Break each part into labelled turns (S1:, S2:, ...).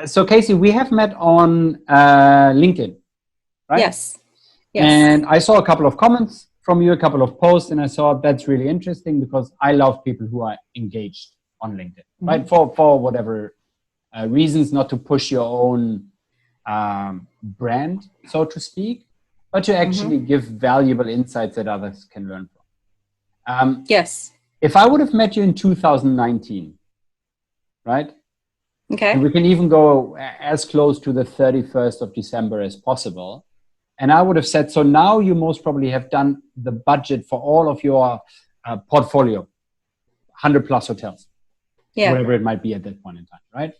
S1: So Casey, we have met on LinkedIn, right?
S2: Yes.
S1: And I saw a couple of comments from you, a couple of posts, and I thought that's really interesting because I love people who are engaged on LinkedIn, right? For whatever reasons, not to push your own brand, so to speak, but to actually give valuable insights that others can learn from.
S2: Yes.
S1: If I would have met you in 2019, right?
S2: Okay.
S1: And we can even go as close to the 31st of December as possible. And I would have said, so now you most probably have done the budget for all of your portfolio, 100 plus hotels, whatever it might be at that point in time, right?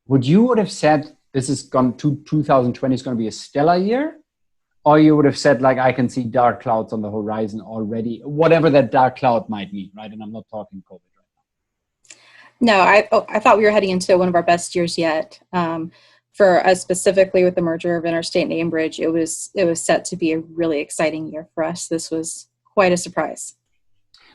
S1: Would have said, this is gone to 2020 is going to be a stellar year? Or you would have said, like, I can see dark clouds on the horizon already, whatever that dark cloud might mean, right? And I'm not talking COVID.
S2: No, I thought we were heading into one of our best years yet. For us specifically with the merger of Interstate and Ambridge, it was set to be a really exciting year for us. This was quite a surprise.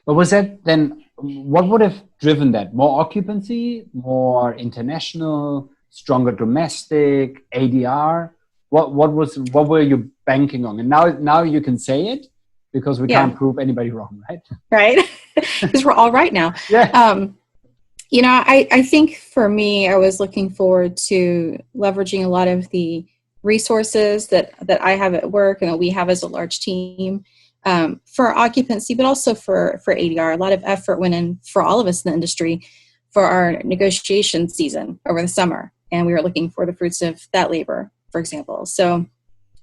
S1: But was that then, what would have driven that? More occupancy, more international, stronger domestic, ADR? What were you banking on? And now you can say it because we can't prove anybody wrong, right?
S2: Right, because we're all right now.
S1: Yeah.
S2: I think for me, I was looking forward to leveraging a lot of the resources that I have at work and that we have as a large team for occupancy, but also for ADR. A lot of effort went in for all of us in the industry for our negotiation season over the summer. And we were looking for the fruits of that labor, for example. So,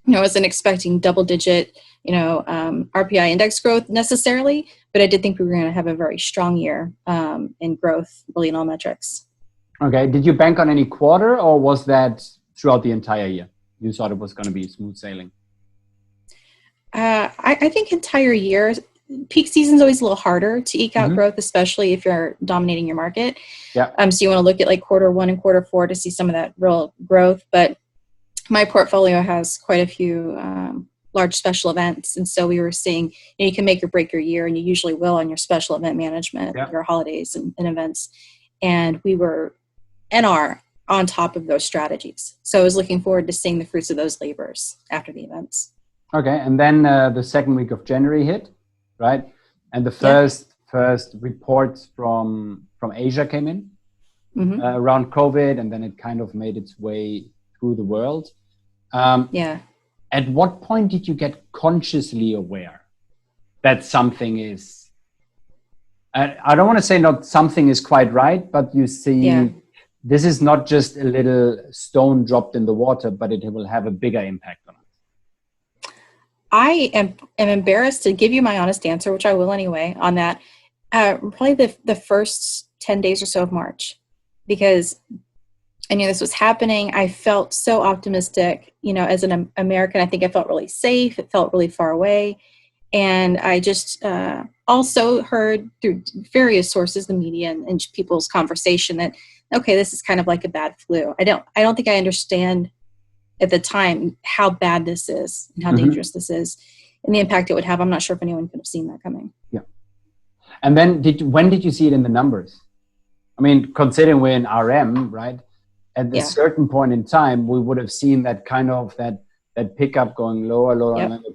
S2: I wasn't expecting double-digit, RPI index growth necessarily, but I did think we were going to have a very strong year in growth, really in all metrics.
S1: Okay. Did you bank on any quarter, or was that throughout the entire year? You thought it was going to be smooth sailing?
S2: I think entire year. Peak season is always a little harder to eke out growth, especially if you're dominating your market.
S1: Yeah.
S2: So you want to look at like quarter 1 and quarter 4 to see some of that real growth, but my portfolio has quite a few large special events. And so we were seeing, you can make or break your year, and you usually will on your special event management, your holidays and events. And we were and are on top of those strategies. So I was looking forward to seeing the fruits of those labors after the events.
S1: Okay. And then the second week of January hit, right? And the first reports from Asia came in around COVID, and then it kind of made its way through the world. At what point did you get consciously aware that something is, I don't want to say not something is quite right, but you see this is not just a little stone dropped in the water, but it will have a bigger impact on us?
S2: I am embarrassed to give you my honest answer, which I will anyway, on that. Probably the first 10 days or so of March, because I knew this was happening. I felt so optimistic, as an American. I think I felt really safe. It felt really far away. And I just also heard through various sources, the media and people's conversation, that, okay, this is kind of like a bad flu. I don't think I understand at the time how bad this is and how dangerous this is and the impact it would have. I'm not sure if anyone could have seen that coming. Yeah.
S1: And then when did you see it in the numbers? I mean, considering we're in RM, right? At a certain point in time, we would have seen that kind of that pickup going lower.
S2: Yep.
S1: And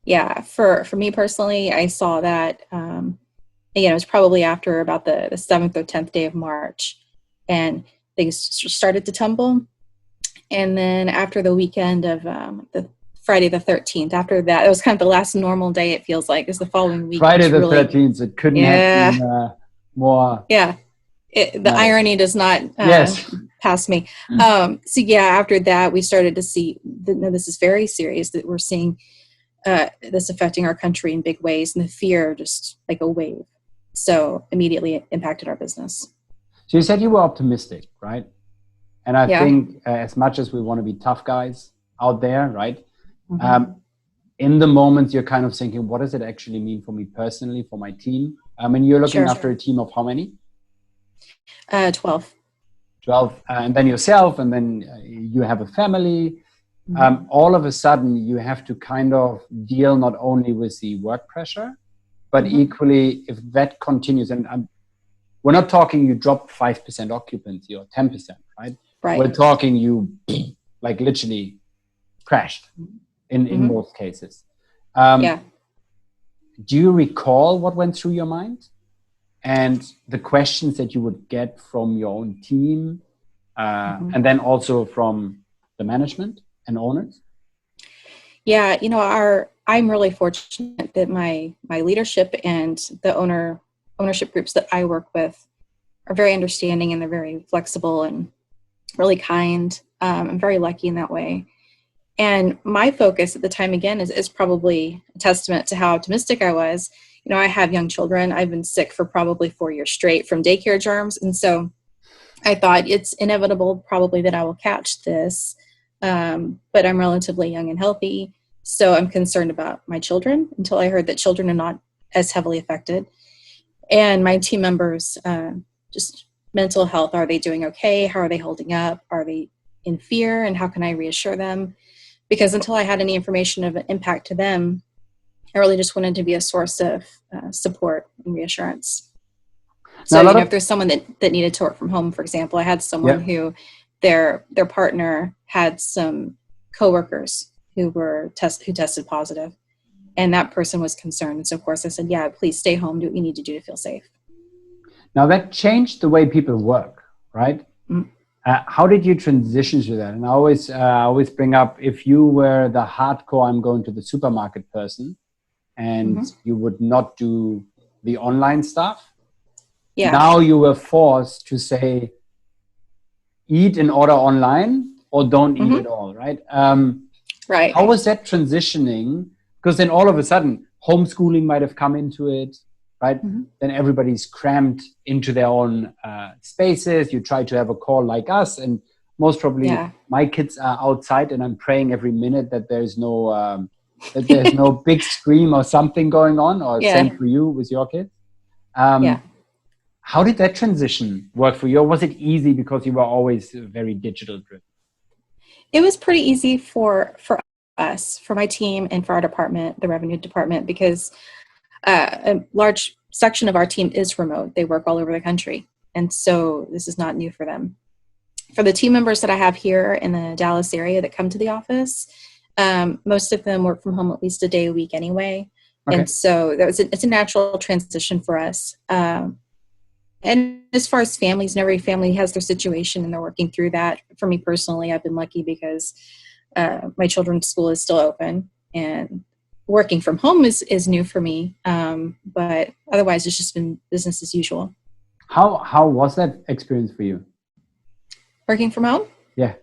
S2: yeah, for me personally, I saw that. It was probably after about the 7th or 10th day of March, and things started to tumble. And then after the weekend of the Friday the 13th, after that, it was kind of the last normal day. It feels like is the following week.
S1: Friday the 13th. It couldn't have been more.
S2: Yeah. The irony does not pass me. After that, we started to see this is very serious, that we're seeing this affecting our country in big ways, and the fear just like a wave. So immediately it impacted our business.
S1: So you said you were optimistic, right? And I think as much as we want to be tough guys out there, right? In the moment, you're kind of thinking, what does it actually mean for me personally, for my team? I mean, you're looking after a team of how many?
S2: 12.
S1: 12, and then yourself, and then you have a family. All of a sudden, you have to kind of deal not only with the work pressure, but equally, if that continues, and we're not talking you drop 5% occupancy or 10%, right?
S2: Right.
S1: We're talking you like literally crashed in most cases.
S2: Yeah.
S1: Do you recall what went through your mind and the questions that you would get from your own team and then also from the management and owners?
S2: Yeah, you know, I'm really fortunate that my leadership and the ownership groups that I work with are very understanding, and they're very flexible and really kind. I'm very lucky in that way. And my focus at the time, again, is probably a testament to how optimistic I was. You know, I have young children. I've been sick for probably 4 years straight from daycare germs. And so I thought it's inevitable probably that I will catch this, but I'm relatively young and healthy. So I'm concerned about my children until I heard that children are not as heavily affected. And my team members, just mental health, are they doing okay? How are they holding up? Are they in fear? And how can I reassure them? Because until I had any information of an impact to them, I really just wanted to be a source of support and reassurance. So, you know, if there's someone that needed to work from home, for example, I had someone who their partner had some coworkers who tested positive, and that person was concerned. And so, of course, I said, yeah, please stay home, do what you need to do to feel safe.
S1: Now, that changed the way people work, right? Mm-hmm. How did you transition to that? And I always bring up, if you were the hardcore, I'm going to the supermarket person, and you would not do the online stuff. Yeah. Now you were forced to say, eat and order online or don't eat at all, right?
S2: Right.
S1: How was that transitioning? Because then all of a sudden, homeschooling might have come into it, right? Then everybody's crammed into their own spaces. You try to have a call like us, and most probably my kids are outside, and I'm praying every minute that there's no big scream or something going on, or same for you with your kids. How did that transition work for you? Or was it easy because you were always very digital driven?
S2: It was pretty easy for us, for my team, and for our department, the revenue department, because a large section of our team is remote. They work all over the country. And so this is not new for them. For the team members that I have here in the Dallas area that come to the office, most of them work from home at least a day a week anyway. Okay. And so it's a natural transition for us. And as far as families, and every family has their situation and they're working through that. For me personally, I've been lucky because my children's school is still open, and working from home is new for me. But otherwise, it's just been business as usual.
S1: How was that experience for you?
S2: Working from home?
S1: Yeah.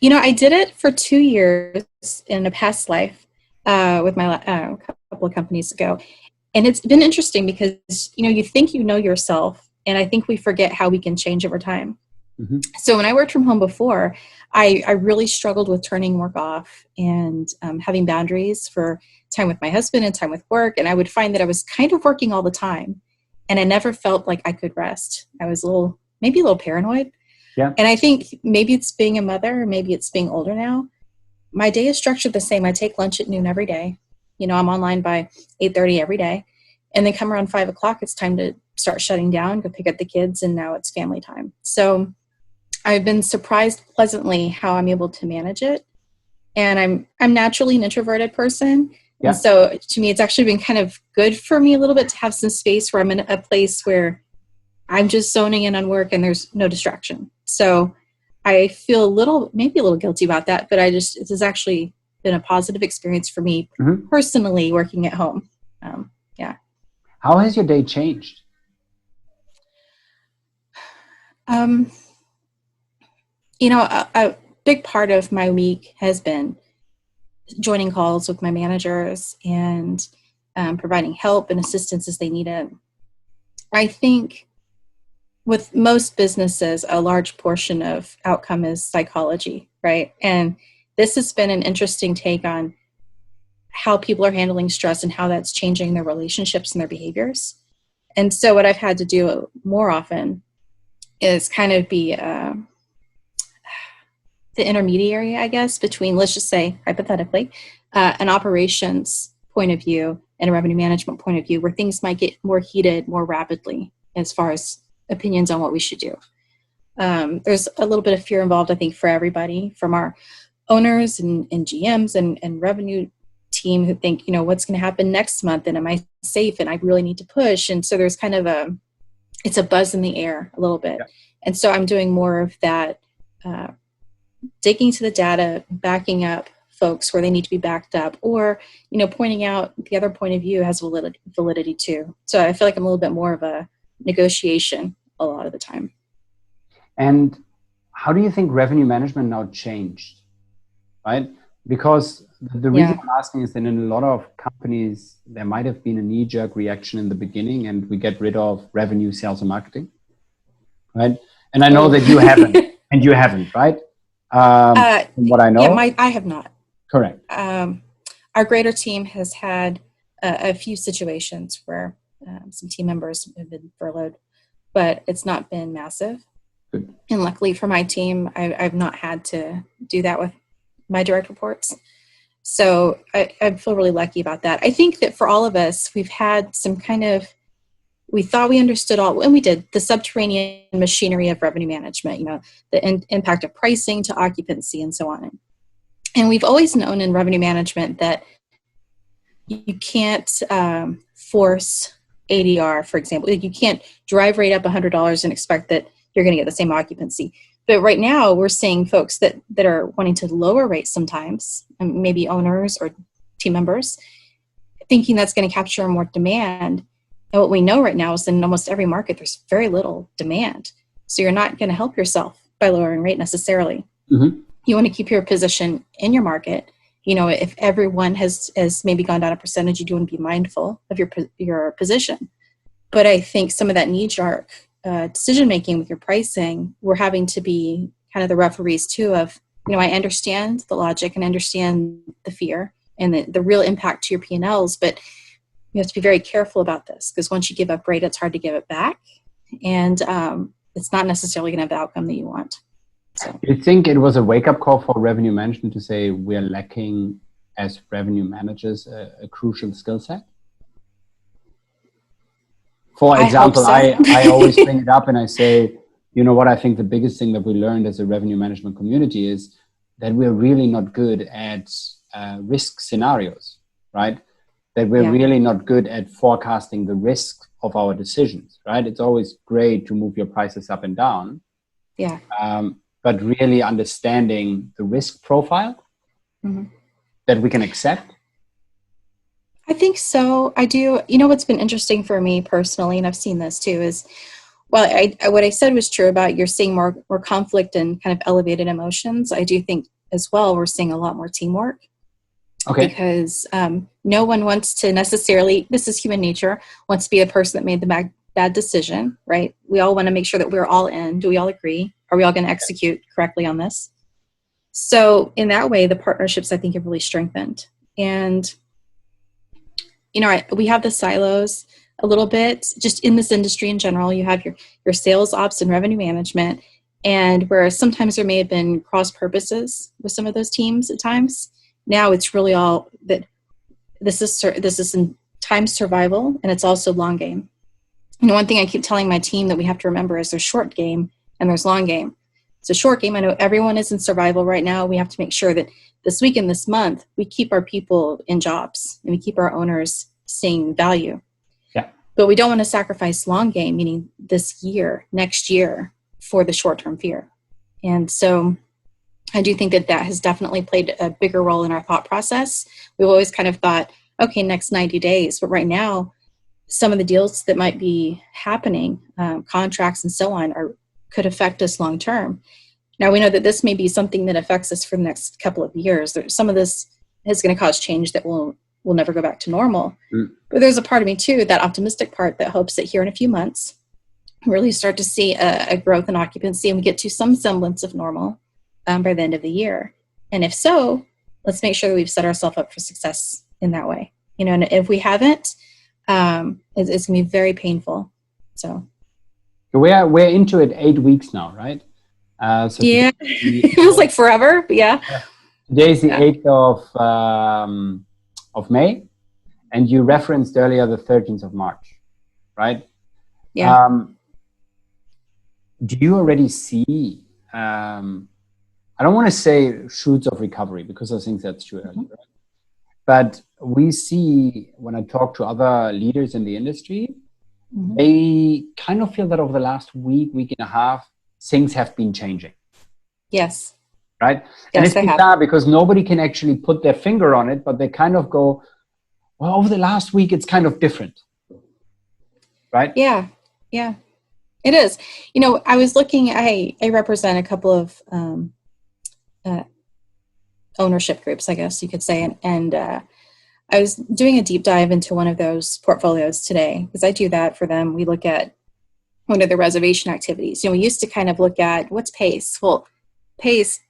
S2: You know, I did it for 2 years in a past life with my couple of companies ago. And it's been interesting because, you know, you think you know yourself, and I think we forget how we can change over time. So when I worked from home before, I really struggled with turning work off and having boundaries for time with my husband and time with work. And I would find that I was kind of working all the time, and I never felt like I could rest. I was maybe a little paranoid. Yeah. And I think maybe it's being a mother, or maybe it's being older now. My day is structured the same. I take lunch at noon every day. You know, I'm online by 8:30 every day. And then come around 5 o'clock, it's time to start shutting down, go pick up the kids, and now it's family time. So I've been surprised pleasantly how I'm able to manage it. And I'm naturally an introverted person. Yeah. And so to me, it's actually been kind of good for me a little bit to have some space where I'm in a place where I'm just zoning in on work and there's no distraction. So I feel maybe a little guilty about that, but it has actually been a positive experience for me personally working at home.
S1: How has your day changed?
S2: You know, a big part of my week has been joining calls with my managers and providing help and assistance as they need it. I think with most businesses, a large portion of outcome is psychology, right? And this has been an interesting take on how people are handling stress and how that's changing their relationships and their behaviors. And so what I've had to do more often is kind of be the intermediary, I guess, between, let's just say, hypothetically, an operations point of view and a revenue management point of view, where things might get more heated more rapidly. as far as opinions on what we should do. There's a little bit of fear involved, I think, for everybody, from our owners and GMs and revenue team who think, what's going to happen next month, and am I safe, and I really need to push. And so there's kind of it's a buzz in the air a little bit. Yeah. And so I'm doing more of that, digging to the data, backing up folks where they need to be backed up, or, pointing out the other point of view has validity too. So I feel like I'm a little bit more of a negotiation a lot of the time.
S1: And how do you think revenue management now changed, right? Because the reason I'm asking is that in a lot of companies, there might have been a knee-jerk reaction in the beginning, and we get rid of revenue, sales, and marketing, right? And I know that you haven't, and you haven't, right? From what I know.
S2: Yeah, I have not.
S1: Correct.
S2: Our greater team has had a few situations where some team members have been furloughed, but it's not been massive.
S1: Good.
S2: And luckily for my team, I've not had to do that with my direct reports. So I feel really lucky about that. I think that for all of us, we've had some we thought we understood and we did, the subterranean machinery of revenue management, the impact of pricing to occupancy and so on. And we've always known in revenue management that you can't force ADR, for example. You can't drive rate up $100 and expect that you're going to get the same occupancy. But right now we're seeing folks that are wanting to lower rates sometimes, and maybe owners or team members, thinking that's going to capture more demand. And what we know right now is in almost every market, there's very little demand. So you're not going to help yourself by lowering rate necessarily. Mm-hmm. You want to keep your position in your market. If everyone has maybe gone down a percentage, you do want to be mindful of your position. But I think some of that knee-jerk decision-making with your pricing, we're having to be kind of the referees too of, I understand the logic and understand the fear and the real impact to your P&Ls, but you have to be very careful about this, because once you give up rate, it's hard to give it back. And it's not necessarily going to have the outcome that you want. So. You
S1: think it was a wake-up call for revenue management to say we're lacking as revenue managers a crucial skill set? For example, I always bring it up and I say, what I think the biggest thing that we learned as a revenue management community is that we're really not good at risk scenarios, right? That we're really not good at forecasting the risk of our decisions, right? It's always great to move your prices up and down.
S2: Yeah.
S1: But really understanding the risk profile that we can accept.
S2: I think so. I do. What's been interesting for me personally, and I've seen this too, is, what I said was true about you're seeing more conflict and kind of elevated emotions. I do think as well we're seeing a lot more teamwork.
S1: Okay.
S2: Because no one wants to necessarily, this is human nature, wants to be the person that made the bad decision, right? We all want to make sure that we're all in. Do we all agree? Are we all going to execute correctly on this? So in that way, the partnerships, I think, have really strengthened. And we have the silos a little bit, just in this industry in general. You have your sales ops and revenue management, and where sometimes there may have been cross purposes with some of those teams at times. Now it's really all that this is in time survival, and it's also long game. One thing I keep telling my team that we have to remember is there's short game and there's long game. So short game, I know everyone is in survival right now. We have to make sure that this week and this month, we keep our people in jobs and we keep our owners seeing value.
S1: Yeah.
S2: But we don't want to sacrifice long game, meaning this year, next year, for the short-term fear. And so I do think that has definitely played a bigger role in our thought process. We've always kind of thought, okay, next 90 days. But right now, some of the deals that might be happening, contracts and so on, could affect us long term. Now, we know that this may be something that affects us for the next couple of years. Some of this is going to cause change that will never go back to normal. But there's a part of me too, that optimistic part, that hopes that here in a few months, we really start to see a growth in occupancy and we get to some semblance of normal by the end of the year. And if so, let's make sure that we've set ourselves up for success in that way. And if we haven't, it's going to be very painful. So
S1: we're into it 8 weeks now, right? So
S2: yeah, it feels like forever, but yeah.
S1: Today is the 8th of May, and you referenced earlier the 13th of March, right?
S2: Yeah.
S1: Do you already see, I don't want to say shoots of recovery because I think that's too early, right? But we see when I talk to other leaders in the industry, they kind of feel that over the last week and a half, things have been changing.
S2: Yes.
S1: Right?
S2: Yes,
S1: and it's bizarre because nobody can actually put their finger on it, but they kind of go, well, over the last week, it's kind of different. Right?
S2: Yeah. Yeah. It is. You know, I was looking, I represent a couple of ownership groups, I guess you could say. And I was doing a deep dive into one of those portfolios today because I do that for them. We look at one of the reservation activities. You know, we used to kind of look at what's pace. Well, pace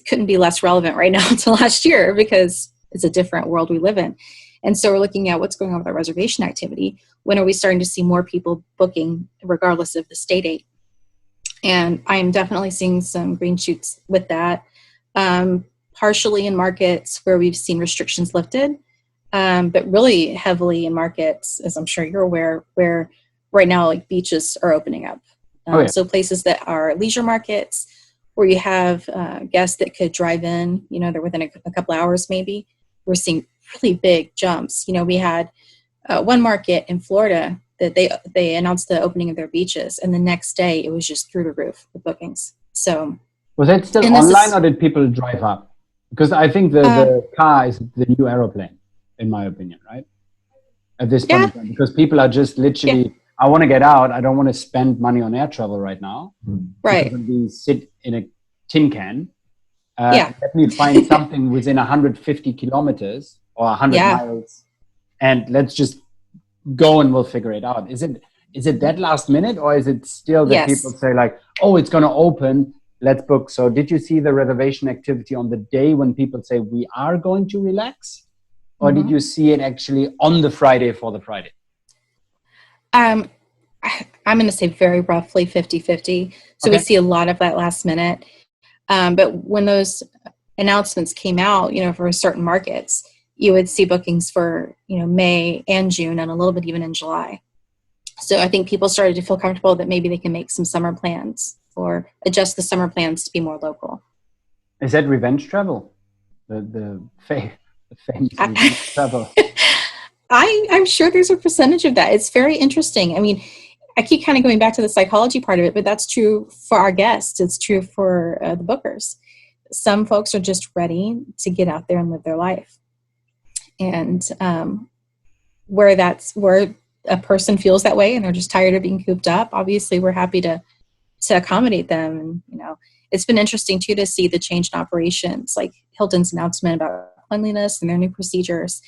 S2: couldn't be less relevant right now to last year because it's a different world we live in. And so we're looking at what's going on with our reservation activity. When are we starting to see more people booking regardless of the state date? And I am definitely seeing some green shoots with that, partially in markets where we've seen restrictions lifted, but really heavily in markets, as I'm sure you're aware, where right now like beaches are opening up. So places that are leisure markets where you have guests that could drive in, you know, they're within a couple hours maybe. We're seeing really big jumps. You know, we had one market in Florida that they announced the opening of their beaches, and the next day it was just through the roof with bookings. So
S1: was that still online or did people drive up? Because I think the car is the new aeroplane, in my opinion, right? At this point in time, because people are just literally, I want to get out. I don't want to spend money on air travel right now.
S2: Right.
S1: Because we sit in a tin can. Let me find something within 150 kilometers or 100 miles, and let's just go and we'll figure it out. Is it that last minute, or is it still that people say like, oh, it's going to open, let's book? So did you see the reservation activity on the day when people say we are going to relax, or did you see it actually on the Friday for the Friday?
S2: I'm going to say very roughly 50-50. So we see a lot of that last minute. But when those announcements came out, you know, for certain markets, you would see bookings for, you know, May and June and a little bit even in July. So I think people started to feel comfortable that maybe they can make some summer plans or adjust the summer plans to be more local.
S1: Is that revenge travel? The famous revenge travel?
S2: I'm sure there's a percentage of that. It's very interesting. I mean, I keep kind of going back to the psychology part of it, but that's true for our guests. It's true for the bookers. Some folks are just ready to get out there and live their life. And where a person feels that way and they're just tired of being cooped up, obviously we're happy to accommodate them. And, you know, it's been interesting too to see the change in operations, like Hilton's announcement about cleanliness and their new procedures.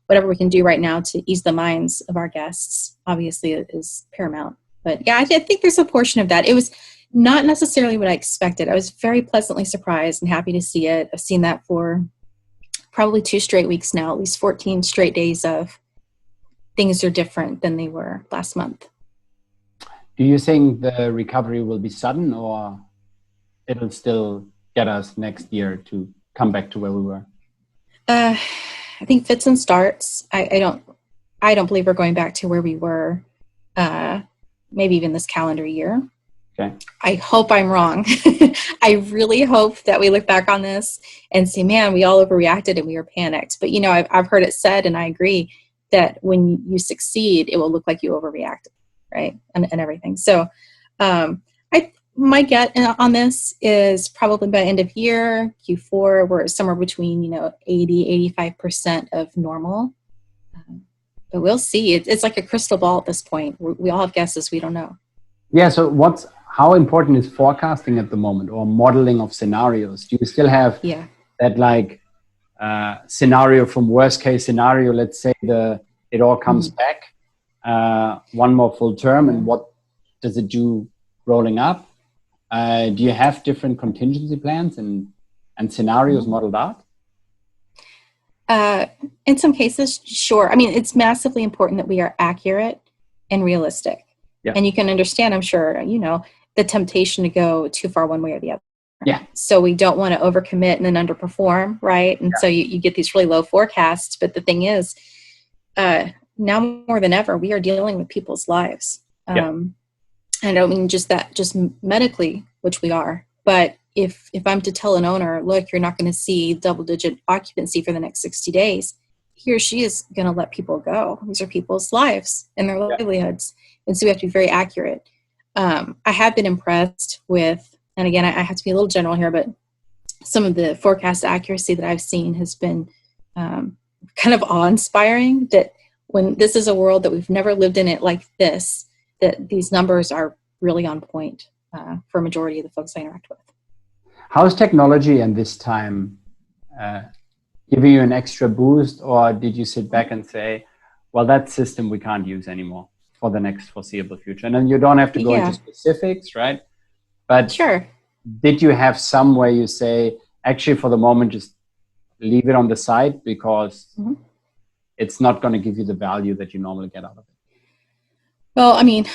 S2: Whatever we can do right now to ease the minds of our guests, obviously, is paramount. But yeah, I think there's a portion of that. It was not necessarily what I expected. I was very pleasantly surprised and happy to see it. I've seen that for probably 2 straight weeks now, at least 14 straight days of things are different than they were last month.
S1: Do you think the recovery will be sudden, or it'll still get us next year to come back to where we were?
S2: I think fits and starts. I don't believe we're going back to where we were, maybe even this calendar year.
S1: Okay.
S2: I hope I'm wrong. I really hope that we look back on this and say, man, we all overreacted and we were panicked. But, you know, I've heard it said, and I agree, that when you succeed, it will look like you overreacted, right? And everything. So my gut on this is probably by end of year, Q4, we're somewhere between, 80-85% of normal. But we'll see. It's like a crystal ball at this point. We all have guesses. We don't know.
S1: Yeah. So how important is forecasting at the moment, or modeling of scenarios? Do you still have that scenario from worst case scenario? Let's say it all comes back one more full term, and what does it do rolling up? Do you have different contingency plans and scenarios modeled out?
S2: In some cases, sure. I mean, it's massively important that we are accurate and realistic. Yeah. And you can understand, I'm sure, the temptation to go too far one way or the other.
S1: Yeah.
S2: So we don't want to overcommit and then underperform, right? And so you get these really low forecasts. But the thing is, now more than ever, we are dealing with people's lives. And I don't mean just that, just medically, which we are, but if I'm to tell an owner, look, you're not going to see double-digit occupancy for the next 60 days, he or she is going to let people go. These are people's lives and their livelihoods. And so we have to be very accurate. I have been impressed with, and again, I have to be a little general here, but some of the forecast accuracy that I've seen has been kind of awe-inspiring, that when this is a world that we've never lived in it like this, that these numbers are really on point for a majority of the folks I interact with.
S1: How's technology in this time giving you an extra boost, or did you sit back and say, well, that system we can't use anymore for the next foreseeable future? And then you don't have to go into specifics, right? But
S2: sure.
S1: Did you have some way you say, actually, for the moment, just leave it on the side because it's not going to give you the value that you normally get out of it?
S2: Well, I mean,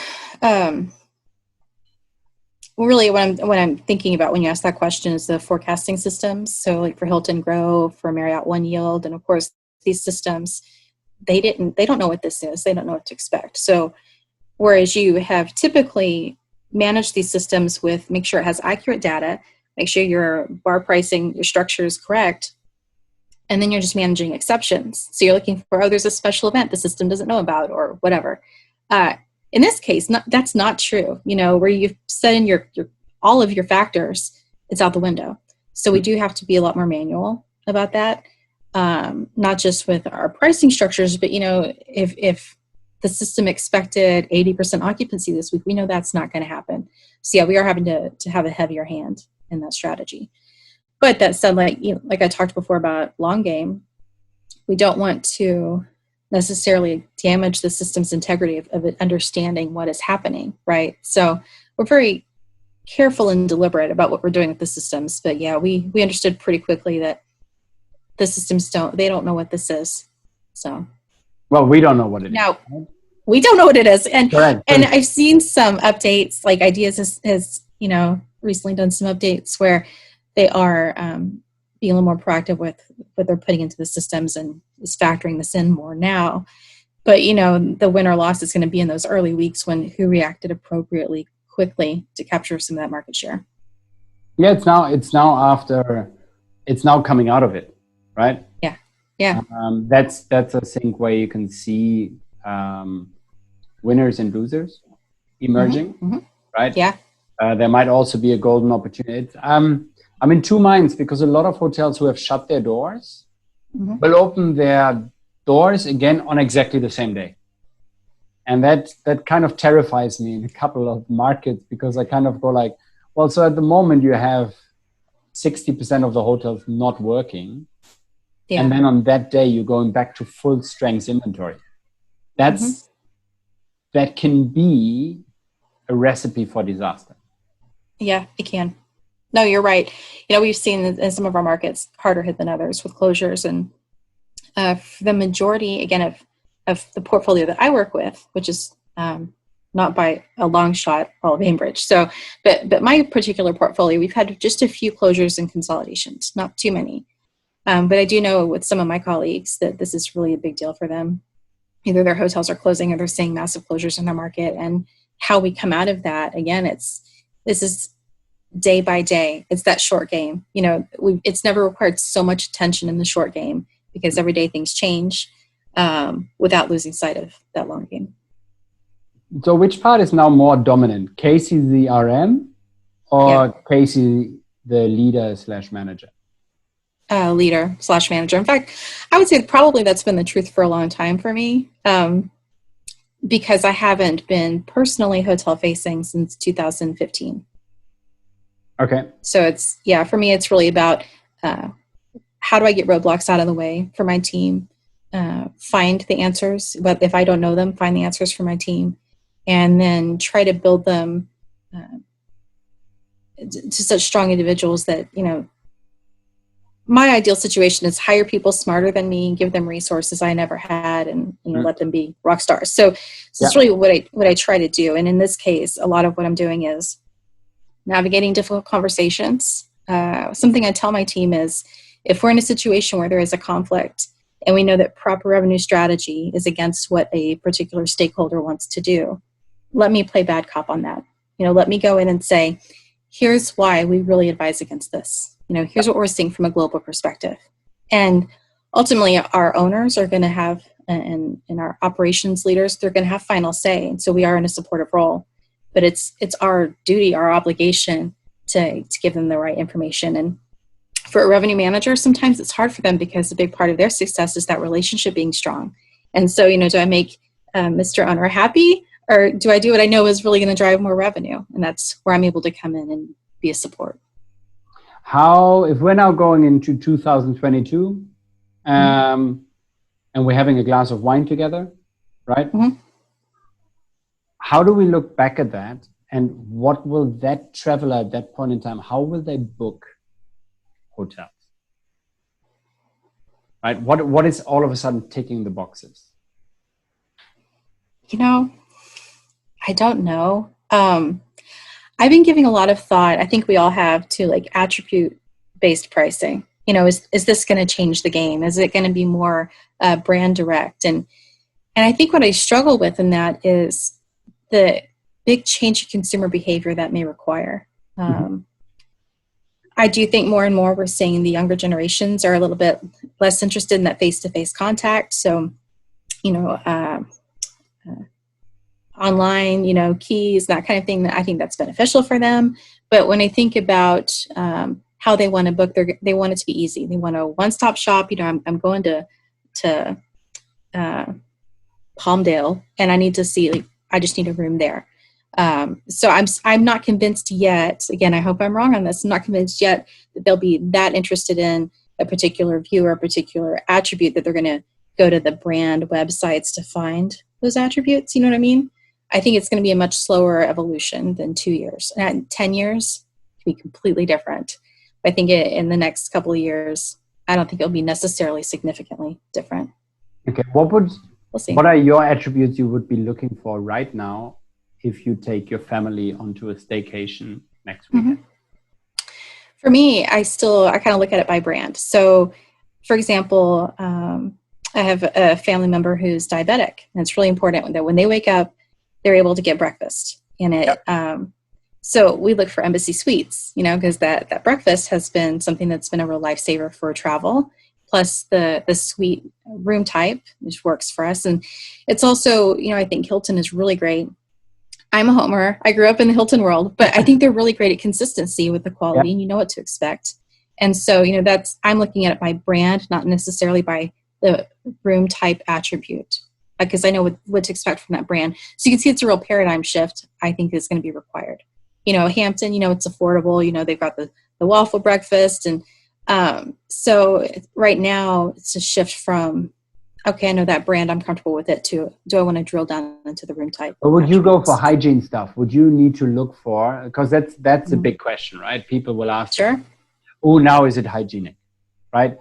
S2: really what I'm thinking about when you ask that question is the forecasting systems. So like for Hilton Grove, for Marriott One Yield, and of course these systems, they don't know what this is. They don't know what to expect. So whereas you have typically managed these systems with, make sure it has accurate data, make sure your bar pricing, your structure is correct, and then you're just managing exceptions. So you're looking for, oh, there's a special event the system doesn't know about or whatever. In this case, that's not true. You know, where you've set in your all of your factors, it's out the window. So we do have to be a lot more manual about that, not just with our pricing structures, but, you know, if the system expected 80% occupancy this week, we know that's not going to happen. So yeah, we are having to have a heavier hand in that strategy. But that said, like I talked before about long game, we don't want to necessarily damage the system's integrity of it understanding what is happening, right? So we're very careful and deliberate about what we're doing with the systems. But yeah, we understood pretty quickly that the systems don't know what this is. So,
S1: well, we don't know what it is.
S2: Now, we don't know what it is. And
S1: Correct.
S2: And I've seen some updates, like Ideas has recently done some updates where they are being a little more proactive with what they're putting into the systems and is factoring this in more now. But, the win or loss is going to be in those early weeks when who reacted appropriately quickly to capture some of that market share.
S1: Yeah, it's now coming out of it, right?
S2: Yeah.
S1: That's a thing where you can see winners and losers emerging, right?
S2: Yeah.
S1: There might also be a golden opportunity. I'm in two minds because a lot of hotels who have shut their doors will open their doors again on exactly the same day. And that kind of terrifies me in a couple of markets, because I kind of go like, well, so at the moment you have 60% of the hotels not working. Yeah. And then on that day, you're going back to full strength inventory. That can be a recipe for disaster.
S2: Yeah, it can. No, you're right. We've seen in some of our markets harder hit than others with closures. And for the majority, again, of the portfolio that I work with, which is not by a long shot all of Ambridge. So, but my particular portfolio, we've had just a few closures and consolidations, not too many. But I do know with some of my colleagues that this is really a big deal for them. Either their hotels are closing or they're seeing massive closures in their market. And how we come out of that, again, this is day by day. It's that short game. It's never required so much attention in the short game because every day things change without losing sight of that long game.
S1: So which part is now more dominant? Casey the RM or Casey the leader/manager?
S2: Leader/manager. In fact, I would say probably that's been the truth for a long time for me, because I haven't been personally hotel facing since 2015.
S1: Okay.
S2: So for me, it's really about how do I get roadblocks out of the way for my team, find the answers, but if I don't know them, find the answers for my team, and then try to build them to such strong individuals that, my ideal situation is hire people smarter than me, give them resources I never had, and let them be rock stars. So it's really what I try to do. And in this case, a lot of what I'm doing is navigating difficult conversations. Something I tell my team is, if we're in a situation where there is a conflict and we know that proper revenue strategy is against what a particular stakeholder wants to do, let me play bad cop on that. let me go in and say, here's why we really advise against this. Here's what we're seeing from a global perspective. And ultimately, our owners are going to have, and our operations leaders, they're going to have final say. And so we are in a supportive role. But it's our duty, our obligation to give them the right information. And for a revenue manager, sometimes it's hard for them because a big part of their success is that relationship being strong. And so, do I make Mr. Owner happy, or do I do what I know is really going to drive more revenue? And that's where I'm able to come in and be a support.
S1: If we're now going into 2022, and we're having a glass of wine together, right? Mm-hmm. How do we look back at that? And what will that traveler at that point in time, how will they book hotels? Right? What is all of a sudden ticking the boxes?
S2: I don't know. I've been giving a lot of thought, I think we all have, to like attribute-based pricing. Is this going to change the game? Is it going to be more brand direct? And I think what I struggle with in that is the big change in consumer behavior that may require. I do think more and more we're seeing the younger generations are a little bit less interested in that face-to-face contact. So, online, keys, that kind of thing, that I think that's beneficial for them. But when I think about how they want to book, they want it to be easy. They want a one-stop shop. I'm going to Palmdale, and I need to see, I just need a room there. So I'm not convinced yet. Again, I hope I'm wrong on this. I'm not convinced yet that they'll be that interested in a particular view or a particular attribute that they're going to go to the brand websites to find those attributes. You know what I mean? I think it's going to be a much slower evolution than 2 years. And 10 years can be completely different. But I think in the next couple of years, I don't think it'll be necessarily significantly different.
S1: Okay.
S2: We'll see.
S1: What are your attributes you would be looking for right now if you take your family onto a staycation next weekend?
S2: For me, I kind of look at it by brand. So, for example, I have a family member who's diabetic, and it's really important that when they wake up, they're able to get breakfast. And so we look for Embassy Suites, because that breakfast has been something that's been a real lifesaver for travel. Plus the suite room type, which works for us, and it's also, I think Hilton is really great. I'm a homer. I grew up in the Hilton world, but I think they're really great at consistency with the quality, and you know what to expect. And so, I'm looking at it by brand, not necessarily by the room type attribute, because I know what to expect from that brand. So you can see it's a real paradigm shift, I think, is going to be required. Hampton, it's affordable. They've got the waffle breakfast. And so right now it's a shift from, okay, I know that brand, I'm comfortable with it, to do I want to drill down into the room type?
S1: But would you go for hygiene stuff? Would you need to look for, because that's a big question, right? People will ask,
S2: sure,
S1: oh, now is it hygienic, right?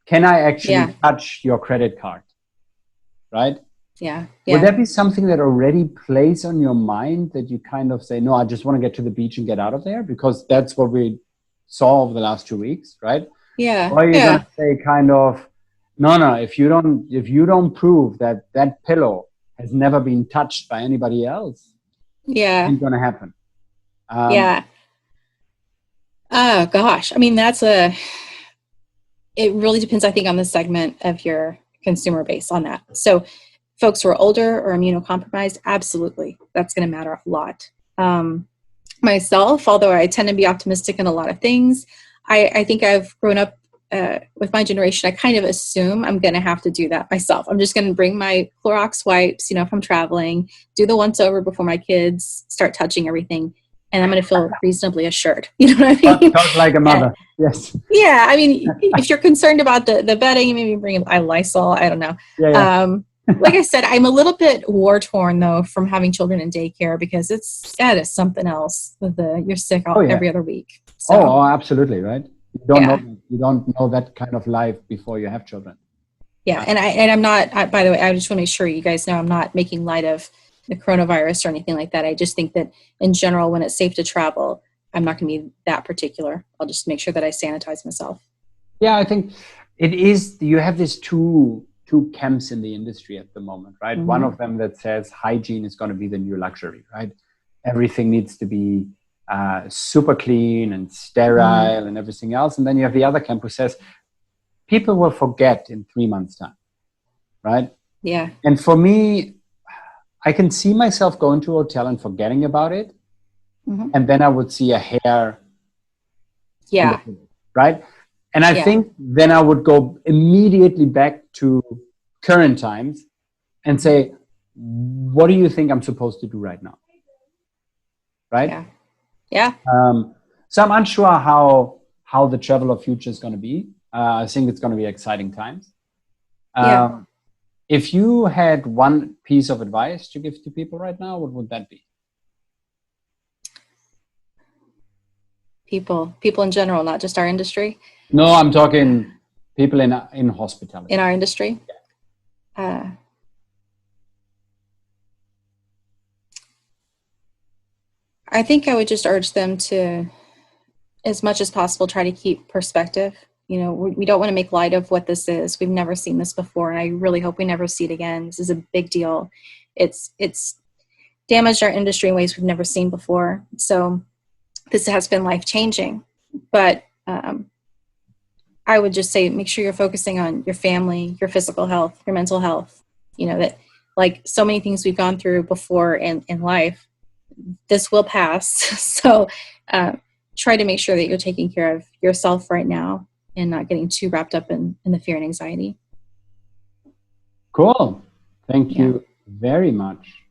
S1: Can I actually touch your credit card, right?
S2: Yeah.
S1: Would that be something that already plays on your mind, that you kind of say, no, I just want to get to the beach and get out of there? Because that's what we saw over the last 2 weeks, right?
S2: Yeah.
S1: Or are you going to say kind of, no, if you don't prove that pillow has never been touched by anybody else, it ain't going to happen.
S2: Oh gosh. I mean, it really depends, I think, on the segment of your consumer base on that. So folks who are older or immunocompromised, absolutely. That's going to matter a lot. Myself, although I tend to be optimistic in a lot of things, I think I've grown up with my generation. I kind of assume I'm going to have to do that myself. I'm just going to bring my Clorox wipes, if I'm traveling, do the once over before my kids start touching everything. And I'm going to feel reasonably assured. You know what I mean?
S1: Talk like a mother. Yes.
S2: Yeah. I mean, if you're concerned about the bedding, maybe bring a Lysol. I don't know. Like I said, I'm a little bit war torn though from having children in daycare, because it's something else. You're sick every other week. So.
S1: Oh, absolutely, right. You don't know that kind of life before you have children.
S2: Yeah, and I'm not. By the way, I just want to make sure you guys know I'm not making light of the coronavirus or anything like that. I just think that in general, when it's safe to travel, I'm not going to be that particular. I'll just make sure that I sanitize myself.
S1: Yeah, I think it is. You have these two camps in the industry at the moment, right? Mm-hmm. One of them that says hygiene is going to be the new luxury, right? everything needs to be super clean and sterile and everything else. And then you have the other camp who says, people will forget in 3 months' time, right?
S2: Yeah.
S1: And for me, I can see myself going to a hotel and forgetting about it. And then I would see a hair.
S2: Yeah.
S1: Right. And I think then I would go immediately back to current times and say, what do you think I'm supposed to do right now? Right.
S2: Yeah. Yeah.
S1: So I'm unsure how the travel of future is going to be. I think it's going to be exciting times. If you had one piece of advice to give to people right now, what would that be?
S2: People in general, not just our industry.
S1: No, I'm talking people in hospitality.
S2: In our industry.
S1: Yeah.
S2: I think I would just urge them to, as much as possible, try to keep perspective. You know, we don't want to make light of what this is. We've never seen this before, and I really hope we never see it again. This is a big deal. It's damaged our industry in ways we've never seen before. So this has been life-changing. But I would just say, make sure you're focusing on your family, your physical health, your mental health. You know, that like so many things we've gone through before in life, this will pass. So try to make sure that you're taking care of yourself right now and not getting too wrapped up in the fear and anxiety.
S1: Cool. Thank you very much.